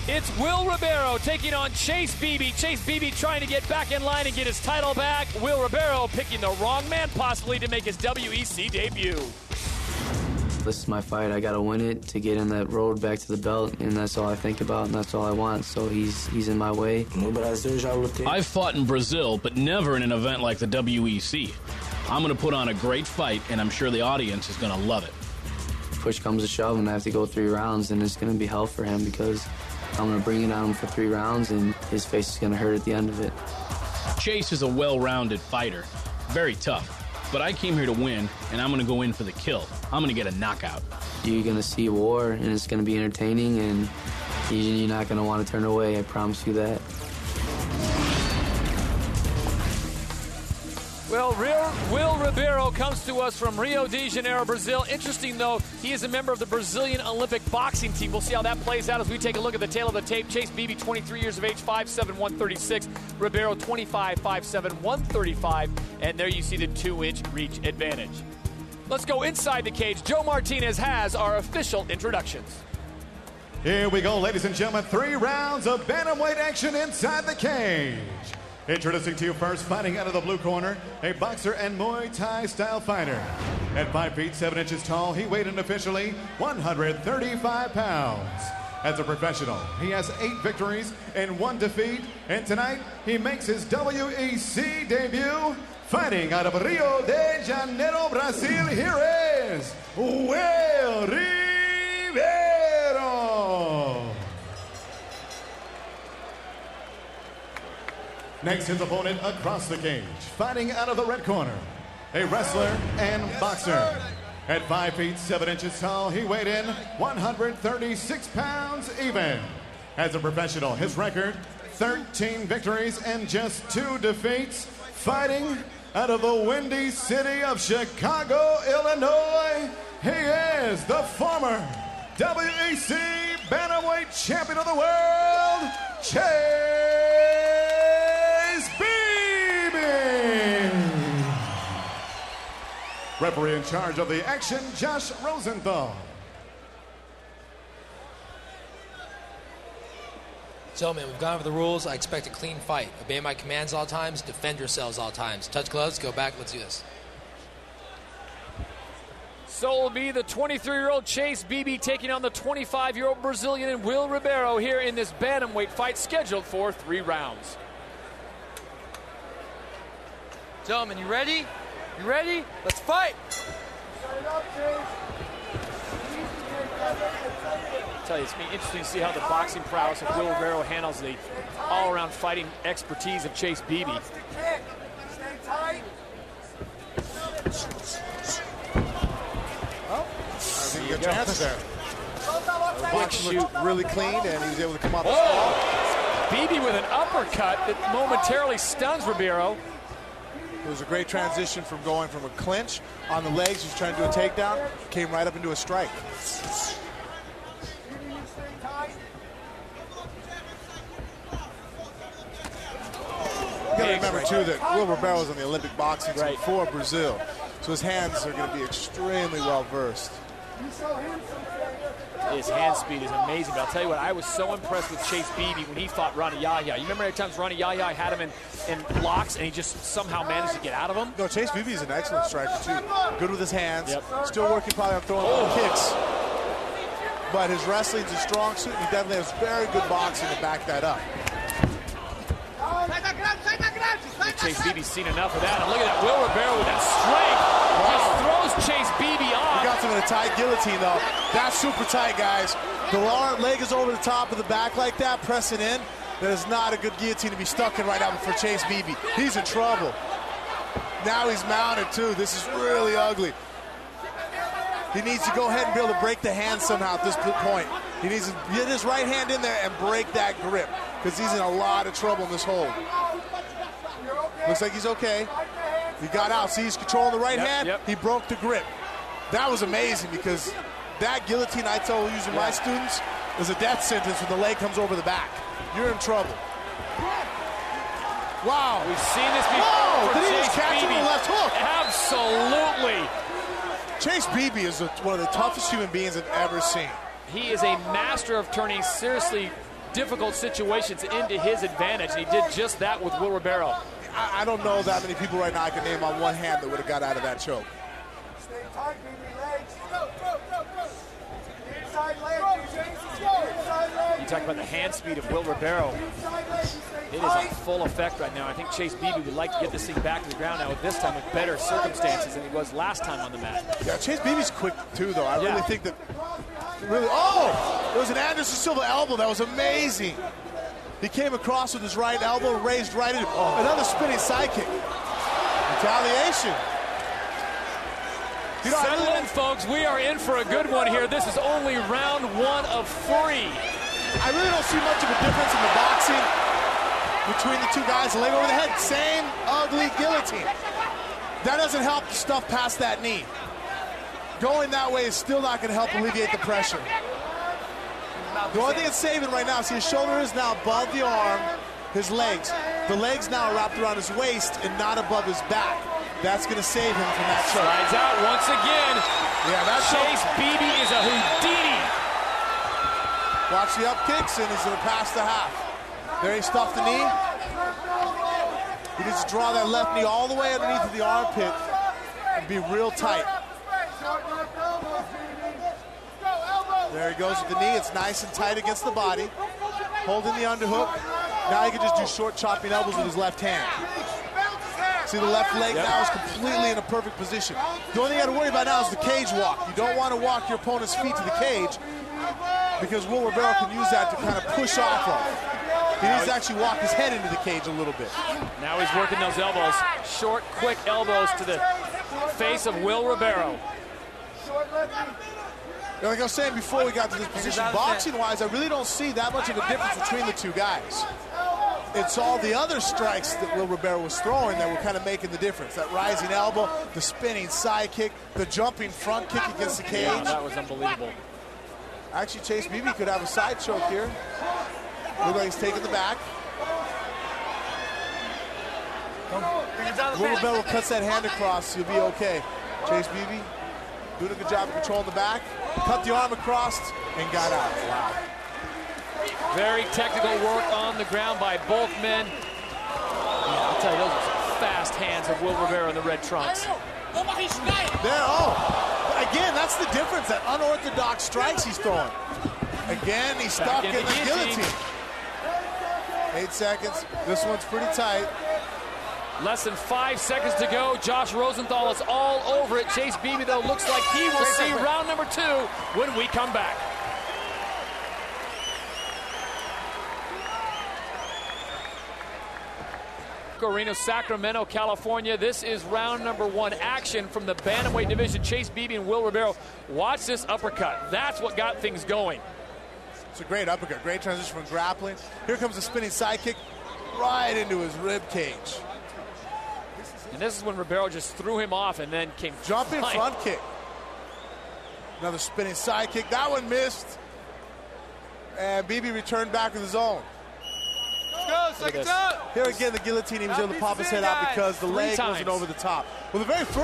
It's Will Ribeiro taking on Chase Beebe. Chase Beebe trying to get back in line and get his title back. Will Ribeiro picking the wrong man possibly to make his WEC debut. This is my fight. I gotta win it to get in that road back to the belt, and that's all I think about, and that's all I want. So he's in my way. I've fought in Brazil, but never in an event like the WEC. I'm gonna put on a great fight, and I'm sure the audience is gonna love it. Push comes to shove, and I have to go 3 rounds, and it's gonna be hell for him because I'm gonna bring it on him for 3 rounds, and his face is gonna hurt at the end of it. Chase is a well-rounded fighter, very tough. But I came here to win, and I'm going to go in for the kill. I'm going to get a knockout. You're going to see war, and it's going to be entertaining, and you're not going to want to turn away. I promise you that. Well, Will Ribeiro comes to us from Rio de Janeiro, Brazil. Interesting, though, he is a member of the Brazilian Olympic boxing team. We'll see how that plays out as we take a look at the tail of the tape. Chase Beebe, 23 years of age, 5'7", 136. Ribeiro, 25, 5'7", 135. And there you see the 2-inch reach advantage. Let's go inside the cage. Joe Martinez has our official introductions. Here we go, ladies and gentlemen. 3 rounds of bantamweight action inside the cage. Introducing to you first, fighting out of the blue corner, a boxer and Muay Thai style fighter. At 5 feet 7 inches tall, he weighed in officially 135 pounds. As a professional, he has 8 victories and 1 defeat, and tonight he makes his WEC debut. Fighting out of Rio de Janeiro, Brazil, here is Will Ribeiro. Next, his opponent across the cage, fighting out of the red corner, a wrestler and boxer. At 5 feet 7 inches tall, he weighed in 136 pounds even. As a professional, his record, 13 victories and just 2 defeats. Fighting out of the windy city of Chicago, Illinois, he is the former WEC Bantamweight Champion of the World, Chase Beebe. Referee in charge of the action, Josh Rosenthal. Gentlemen, we've gone over the rules. I expect a clean fight. Obey my commands all times. Defend yourselves all times. Touch gloves. Go back. Let's do this. So will be the 23-year-old Chase Beebe taking on the 25-year-old Brazilian Will Ribeiro here in this bantamweight fight scheduled for 3 rounds. Gentlemen, you ready? You ready? Let's fight! I tell you, it's been interesting to see how the boxing prowess of Will Ribeiro handles the all-around fighting expertise of Chase Beebe. Stay tight. Well, I think you got chances there. Big shoot. Really clean, and he was able to come out. Beebe with an uppercut that momentarily stuns Ribeiro. It was a great transition from going from a clinch on the legs, he was trying to do a takedown, came right up into a strike. You got to remember, too, that Will Ribeiro was on the Olympic boxing team for Brazil, so his hands are going to be extremely well-versed. His hand speed is amazing, but I'll tell you what, I was so impressed with Chase Beebe when he fought Ronnie Yahya. You remember how many times Ronnie Yahya had him in blocks and he just somehow managed to get out of them? No, Chase Beebe is an excellent striker, too. Good with his hands, still working probably on throwing kicks. But his wrestling's a strong suit, and he definitely has very good boxing to back that up. Chase Beebe's seen enough of that. And look at that, Will Ribeiro with that strength just throws Chase Beebe off. He got him in a tight guillotine, though. That's super tight, guys. The leg is over the top of the back like that, pressing in. That is not a good guillotine to be stuck in right now for Chase Beebe. He's in trouble. Now he's mounted, too. This is really ugly. He needs to go ahead and be able to break the hand somehow at this point. He needs to get his right hand in there and break that grip, because he's in a lot of trouble in this hold. Looks like he's okay. He got out. See, he's controlling the right hand. He broke the grip. That was amazing, because that guillotine I tell using my students is a death sentence when the leg comes over the back. You're in trouble. Wow. We've seen this before. Did he just catch him with a left hook? Absolutely. Chase Beebe is one of the toughest human beings I've ever seen. He is a master of turning seriously difficult situations into his advantage, and he did just that with Will Ribeiro. I don't know that many people right now I can name on one hand that would have got out of that choke. Stay tight, Beebe, legs. Go, go, go, go. Inside leg, inside leg. You talk about the hand speed of Will Ribeiro. It is on full effect right now. I think Chase Beebe would like to get this thing back to the ground now, with this time with better circumstances than he was last time on the mat. Yeah, Chase Beebe's quick too, though. I really think that. Really, oh! There was an Anderson Silva elbow that was amazing. He came across with his right elbow, raised right into another spinning side kick. Retaliation. You know, settle in, folks. We are in for a good one here. This is only round 1 of 3. I really don't see much of a difference in the boxing between the two guys. Leg over the head, same ugly guillotine. That doesn't help the stuff past that knee. Going that way is still not going to help alleviate the pressure. The only thing it's saving right now, see his shoulder is now above the arm, his legs. The legs now are wrapped around his waist and not above his back. That's going to save him from that choke. Slides out once again. Yeah, that's Chase Beebe is a Houdini. Watch the up kicks, and he's going to pass the half. There he stuffed the knee. He needs to draw that left knee all the way underneath of the armpit and be real tight. There he goes with the knee. It's nice and tight against the body. Holding the underhook. Now he can just do short chopping elbows with his left hand. See, the left leg now is completely in a perfect position. The only thing you got to worry about now is the cage walk. You don't want to walk your opponent's feet to the cage because Will Ribeiro can use that to kind of push off of. He needs to actually walk his head into the cage a little bit. Now he's working those elbows. Short, quick elbows to the face of Will Ribeiro. Like I was saying before we got to this position, boxing-wise, I really don't see that much of a difference between the two guys. It's all the other strikes that Will Ribeiro was throwing that were kind of making the difference. That rising elbow, the spinning side kick, the jumping front kick against the cage. Yeah, that was unbelievable. Actually, Chase Beebe could have a side choke here. Looks like he's taking the back. Will Ribeiro cuts that hand across, he'll be okay. Chase Beebe doing a good job of controlling the back. Cut the arm across and got out. Wow. Very technical work on the ground by both men. Yeah, I'll tell you, those are some fast hands of Will Ribeiro in the red trunks. There, oh. Again, that's the difference, that unorthodox strikes he's throwing. Again, he's stuck in the guillotine. 8 seconds. This one's pretty tight. Less than 5 seconds to go. Josh Rosenthal is all over it. Chase Beebe, though, looks like he will see round number 2 when we come back. Arena, Sacramento, California. This is round number 1 action from the bantamweight division. Chase Beebe and Will Ribeiro. Watch this uppercut. That's what got things going. It's a great uppercut. Great transition from grappling. Here comes the spinning side kick right into his rib cage. And this is when Ribeiro just threw him off and then came jumping flying. Front kick. Another spinning side kick. That one missed. And Beebe returned back with his own. Let's go, seconds out. Here again, the guillotine, he was able to pop his head out because the leg wasn't over the top. Well, the very first